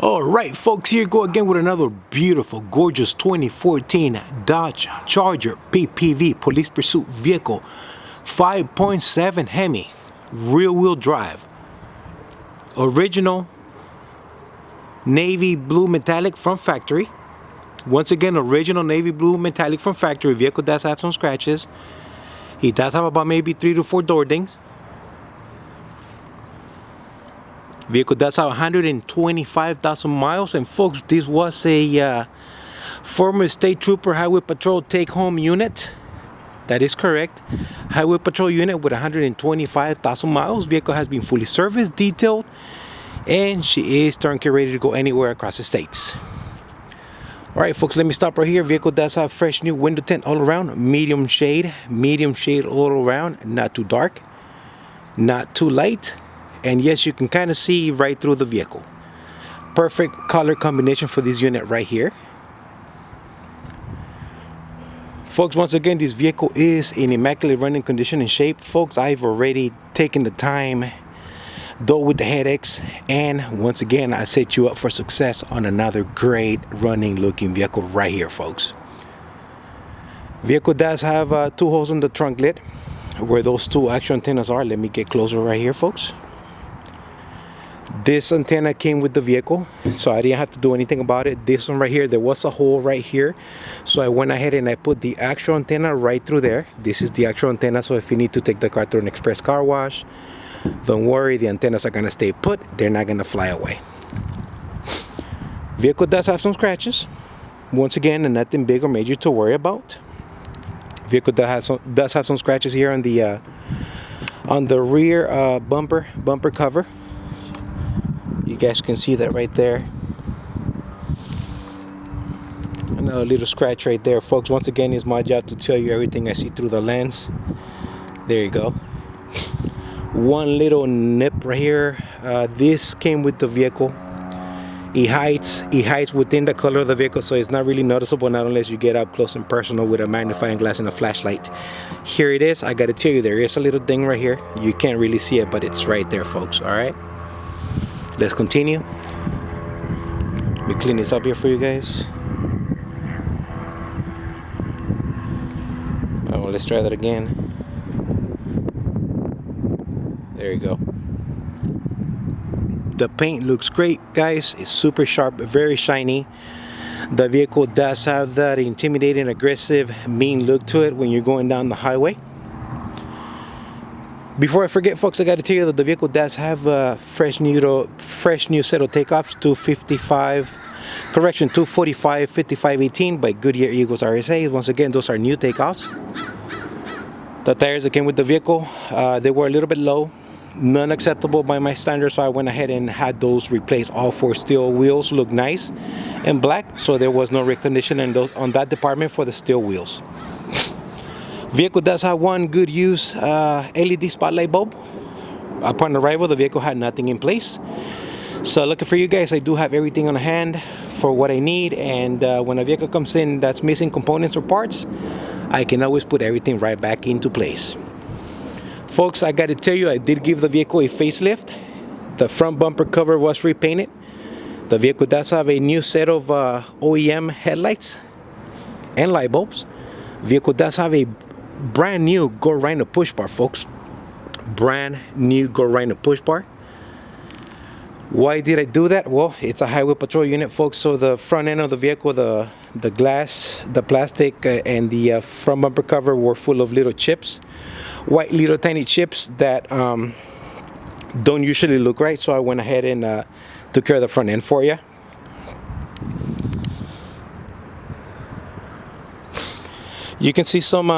All right, folks, here go again with another beautiful, gorgeous 2014 Dodge Charger PPV police pursuit vehicle, 5.7 HEMI, rear-wheel drive, original navy blue metallic from factory. Once again, original navy blue metallic from factory. Vehicle does have some scratches. He does have about maybe 3 to 4 door dings. Vehicle does have 125,000 miles, and folks, this was a former state trooper highway patrol take-home unit. That is correct. Highway patrol unit with 125,000 miles. Vehicle has been fully serviced, detailed, and she is turnkey ready to go anywhere across the states. All right, folks, let me stop right here. Vehicle does have fresh new window tint all around, medium shade all around, not too dark, not too light. And yes, you can kind of see right through the vehicle. Perfect color combination for this unit right here. Folks, once again, this vehicle is in immaculate running condition and shape. Folks, I've already taken the time, though with the headaches, and once again, I set you up for success on another great running looking vehicle right here, folks. Vehicle does have 2 holes in the trunk lid where those 2 actual antennas are. Let me get closer right here, folks. This antenna came with the vehicle, so I didn't have to do anything about it. This one right here, there was a hole right here, so I went ahead and I put the actual antenna right through there. This is the actual antenna, so if you need to take the car through an express car wash, don't worry, the antennas are going to stay put. They're not going to fly away. Vehicle does have some scratches. Once again, nothing big or major to worry about. Vehicle does have some scratches here on the rear bumper cover. You guys can see that right there. Another little scratch right there, folks. Once again, it's my job to tell you everything I see through the lens. There you go. One little nip right here. This came with the vehicle. It hides within the color of the vehicle, so it's not really noticeable, not unless you get up close and personal with a magnifying glass and a flashlight. Here it is. I gotta tell you, there is a little thing right here. You can't really see it, but it's right there, folks. All right, let's continue. Let me clean this up here for you guys. Oh, let's try that again. There you go. The paint looks great, guys. It's super sharp, very shiny. The vehicle does have that intimidating, aggressive, mean look to it when you're going down the highway. Before I forget, folks, I got to tell you that the vehicle does have a fresh new set of takeoffs, 245 5518 by Goodyear Eagles RSA. Once again, those are new takeoffs. The tires that came with the vehicle, they were a little bit low, none acceptable by my standards, so I went ahead and had those replaced. All 4 steel wheels look nice and black, so there was no reconditioning on that department for the steel wheels. Vehicle does have one good use LED spotlight bulb. Upon arrival, the vehicle had nothing in place. So looking for you guys, I do have everything on hand for what I need, and when a vehicle comes in that's missing components or parts, I can always put everything right back into place. Folks, I got to tell you, I did give the vehicle a facelift. The front bumper cover was repainted. The vehicle does have a new set of OEM headlights and light bulbs. Vehicle does have a brand new Go Rhino push bar, folks. Brand new Go Rhino push bar. Why did I do that? Well, it's a highway patrol unit, folks, so the front end of the vehicle, the glass, the plastic, and the front bumper cover were full of little chips. White little tiny chips that don't usually look right, so I went ahead and took care of the front end for you. You can see some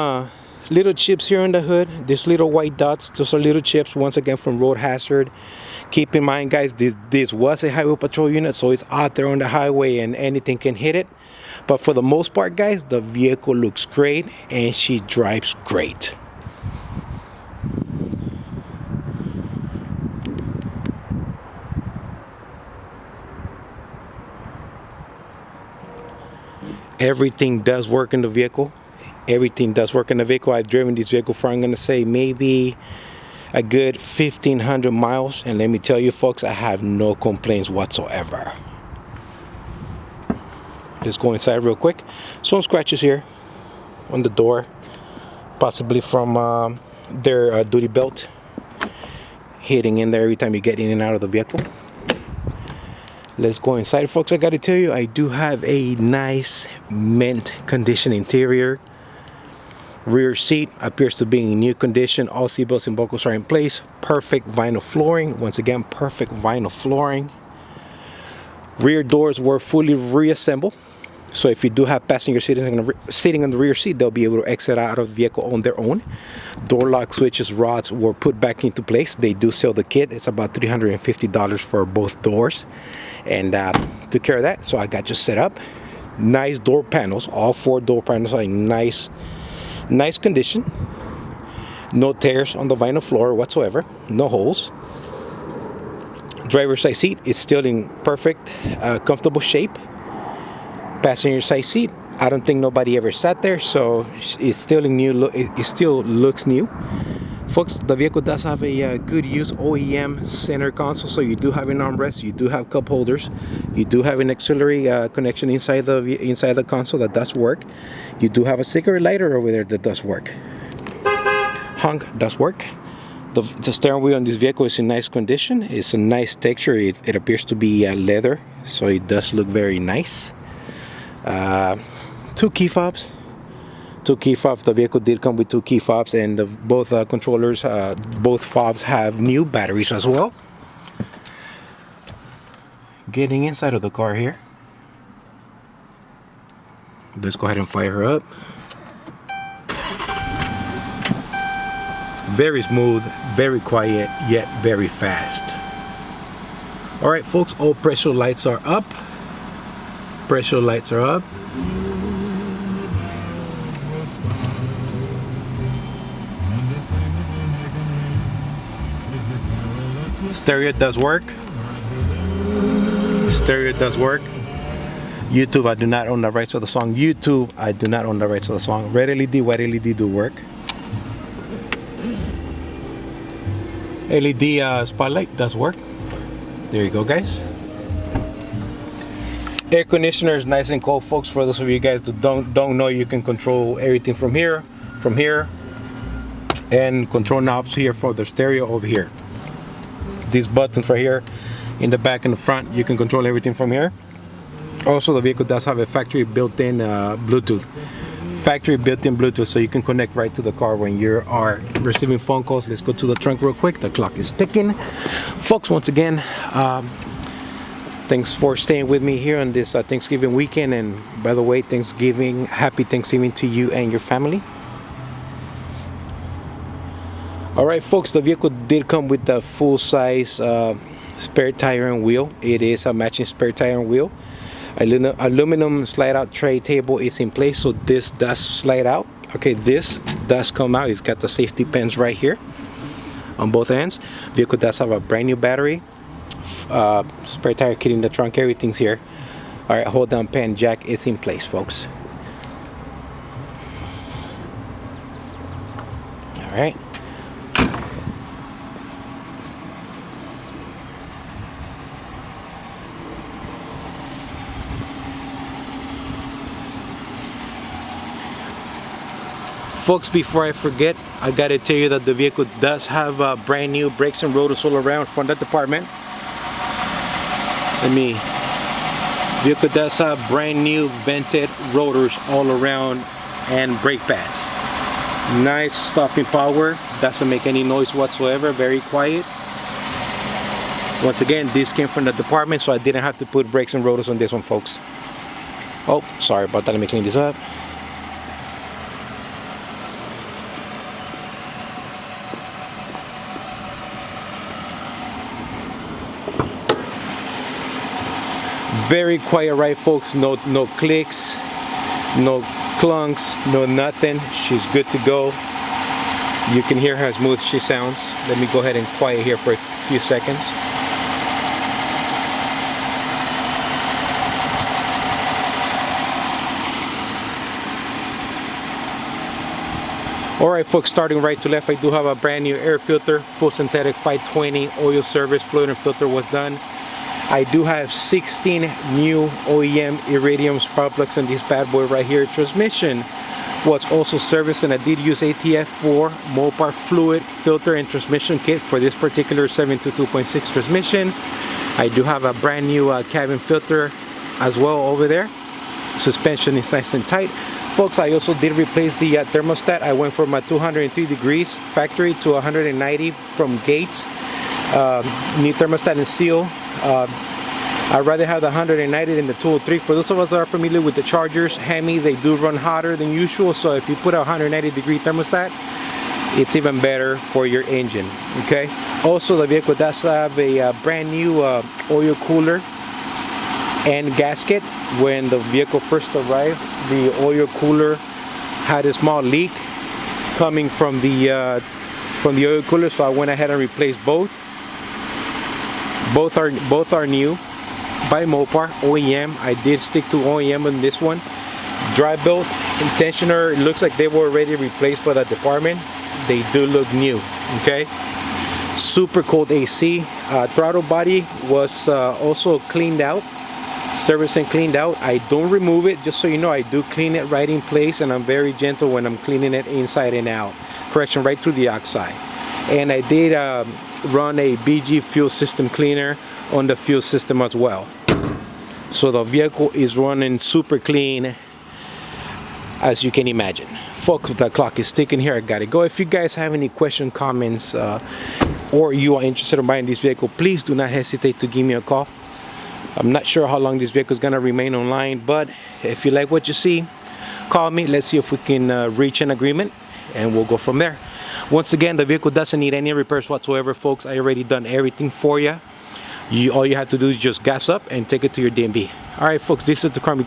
little chips here on the hood. These little white dots, those are little chips, once again from road hazard. Keep in mind, guys, this was a highway patrol unit, so it's out there on the highway and anything can hit it. But for the most part, guys, the vehicle looks great and she drives great. Everything does work in the vehicle. Everything does work in the vehicle. I've driven this vehicle for, I'm going to say, maybe a good 1,500 miles. And let me tell you, folks, I have no complaints whatsoever. Let's go inside real quick. Some scratches here on the door, possibly from their duty belt hitting in there every time you get in and out of the vehicle. Let's go inside, folks. I gotta tell you, I do have a nice mint condition interior. Rear seat appears to be in new condition. All seat belts and buckles are in place. Perfect vinyl flooring. Once again, perfect vinyl flooring. Rear doors were fully reassembled. So if you do have passengers sitting on the rear seat, they'll be able to exit out of the vehicle on their own. Door lock switches, rods were put back into place. They do sell the kit. It's about $350 for both doors. And took care of that. So I got just set up. Nice door panels. All 4 door panels are in nice condition. No tears on the vinyl floor whatsoever. No holes. Driver's side seat is still in perfect, comfortable shape. Passenger side seat, I don't think nobody ever sat there, so it's still in new. It still looks new. Folks, the vehicle does have a good use OEM center console, so you do have an armrest, you do have cup holders, you do have an auxiliary connection inside the console that does work. You do have a cigarette lighter over there that does work. Honk does work. The steering wheel on this vehicle is in nice condition. It's a nice texture. It appears to be leather, so it does look very nice. 2 key fobs. 2 key fobs. The vehicle did come with 2 key fobs, and both controllers, both fobs have new batteries as well. Getting inside of the car here. Let's go ahead and fire her up. Very smooth, very quiet, yet very fast. All right, folks, all pressure lights are up. Pressure lights are up. Stereo does work. Stereo does work. YouTube, I do not own the rights to the song. YouTube, I do not own the rights to the song. Red LED, white LED do work. LED spotlight does work. There you go, guys. Air conditioner is nice and cold, folks. For those of you guys that don't know, you can control everything from here, and control knobs here for the stereo over here. These buttons right here in the back and the front, you can control everything from here. Also, the vehicle does have a factory built-in Bluetooth. Factory built-in Bluetooth, so you can connect right to the car when you are receiving phone calls. Let's go to the trunk real quick. The clock is ticking. Folks, once again, thanks for staying with me here on this Thanksgiving weekend. And by the way, happy Thanksgiving to you and your family. All right, folks, the vehicle did come with the full-size spare tire and wheel. It is a matching spare tire and wheel. Aluminum slide-out tray table is in place, so this does slide out. Okay, this does come out. It's got the safety pins right here on both ends. Vehicle does have a brand new battery. Spare tire kit in the trunk. Everything's here. All right, hold down pen jack is in place, folks. All right. Folks, before I forget, I gotta tell you that the vehicle does have brand new brakes and rotors all around from the department. Vehicle does have brand new vented rotors all around and brake pads. Nice stopping power, doesn't make any noise whatsoever, very quiet. Once again, this came from the department, so I didn't have to put brakes and rotors on this one, folks. Oh, sorry about that, let me clean this up. Very quiet ride, folks. No clicks, no clunks, no nothing. She's good to go. You can hear how smooth she sounds. Let me go ahead and quiet here for a few seconds. Alright, folks, starting right to left, I do have a brand new air filter, full synthetic 520 oil service, fluid and filter was done. I do have 16 new OEM iridium spark plugs in this bad boy right here. Transmission was also serviced, and I did use ATF4 Mopar fluid filter and transmission kit for this particular 722.6 transmission. I do have a brand new cabin filter as well over there. Suspension is nice and tight. Folks, I also did replace the thermostat. I went from a 203 degrees factory to 190 from Gates. New thermostat and seal. I'd rather have the 190 than the 203. For those of us that are familiar with the Chargers, HEMI, they do run hotter than usual. So if you put a 190 degree thermostat, it's even better for your engine. Okay. Also, the vehicle does have a brand new oil cooler and gasket. When the vehicle first arrived, the oil cooler had a small leak coming from the oil cooler, so I went ahead and replaced both. Both are new by Mopar OEM. I did stick to OEM on this one. Dry belt and tensioner, it looks like they were already replaced by the department. They do look new. Okay. Super cold AC. Throttle body was also cleaned out. Service and cleaned out. I don't remove it, just so you know. I do clean it right in place, and I'm very gentle when I'm cleaning it inside and out. Correction, right through the outside. And I did run a BG fuel system cleaner on the fuel system as well. So the vehicle is running super clean, as you can imagine. Folks, the clock is ticking here. I gotta go. If you guys have any questions, comments, or you are interested in buying this vehicle, please do not hesitate to give me a call. I'm not sure how long this vehicle is gonna remain online, but if you like what you see, call me. Let's see if we can reach an agreement, and we'll go from there. Once again, the vehicle doesn't need any repairs whatsoever, folks. I already done everything for you. All you have to do is just gas up and take it to your DMV. All right, folks, this is the car.